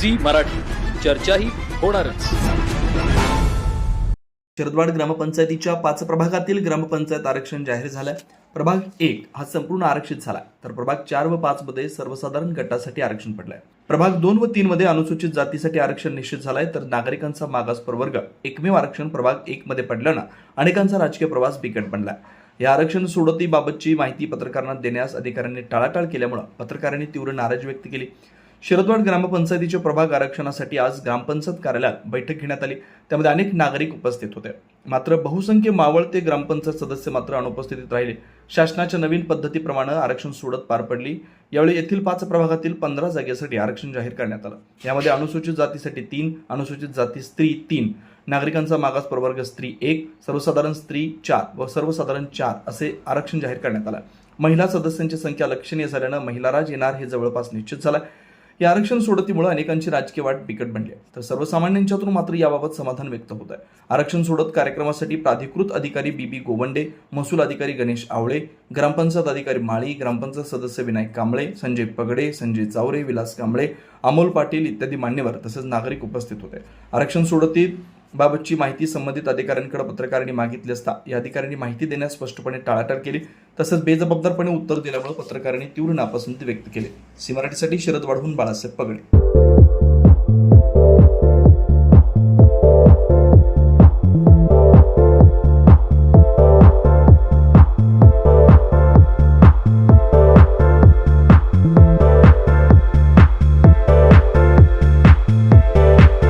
Zee Marathi, चर्चा ही होणारच। शरदवाड ग्रामपंचायतीच्या 5 प्रभागातील ग्रामपंचायत आरक्षण जाहीर झालंय। प्रभाग 1 हा संपूर्ण आरक्षित झाला, तर प्रभाग 4 व 5 मध्ये सर्वसाधारण गटासाठी आरक्षण पडलंय। प्रभाग 2 व 3 मध्ये अनुसूचित जातीसाठी आरक्षण निश्चित झालंय, तर नागरिकांचा मागास प्रवर्ग एकमेव आरक्षण प्रभाग 1 मध्ये पडल्यानं अनेकांचा राजकीय प्रवास बिकट बनलाय। या आरक्षण सोडतीबाबतची माहिती पत्रकारांना देण्यास अधिकाऱ्यांनी टाळाटाळ केल्यामुळे पत्रकारांनी तीव्र नाराजी व्यक्त केली। शरदवाड ग्रामपंचायतीच्या प्रभाग आरक्षणासाठी आज ग्रामपंचायत कार्यालयात बैठक घेण्यात आली। त्यामध्ये अनेक नागरिक उपस्थित होते, मात्र बहुसंख्य मावळते ग्रामपंचायत सदस्य मात्र अनुपस्थित राहिले। शासनाच्या नवीन पद्धतीप्रमाणे आरक्षण सोडत पार पडली। यावेळी येथील 5 प्रभागातील 15 जागेसाठी आरक्षण जाहीर करण्यात आलं। यामध्ये अनुसूचित जातीसाठी 3, अनुसूचित जाती स्त्री 3, नागरिकांचा मागास प्रवर्ग स्त्री 1, सर्वसाधारण स्त्री 4 व सर्वसाधारण 4 असे आरक्षण जाहीर करण्यात आलं। महिला सदस्यांची संख्या लक्षणीय झाल्यानं महिला राज येणार हे जवळपास निश्चित झालं। या आरक्षण सोडतीमुळे अनेकांची राजकीय वाट बिकट बनली आहे, तर सर्वसामान्यांच्यातून मात्र याबाबत समाधान व्यक्त होत आहे। आरक्षण सोडत कार्यक्रमासाठी प्राधिकृत अधिकारी बीबी गोवंडे, महसूल अधिकारी गणेश आवळे, ग्रामपंचायत अधिकारी माळी, ग्रामपंचायत सदस्य विनायक कांबळे, संजय पगडे, संजय चावरे, विलास कांबळे, अमोल पाटील इत्यादी मान्यवर तसेच नागरिक उपस्थित होते। आरक्षण सोडतीत बाबतची माहिती संबंधित अधिकाऱ्यांकडे पत्रकारांनी मागितली असता या अधिकाऱ्यांनी माहिती देण्यास स्पष्टपणे टाळाटाळ केली, तसंच बेजबाबदारपणे उत्तर दिल्यामुळे पत्रकारांनी तीव्र नापसंती व्यक्त केली। सी मराठीसाठी शरदवाडहून बाळासाहेब पगडे।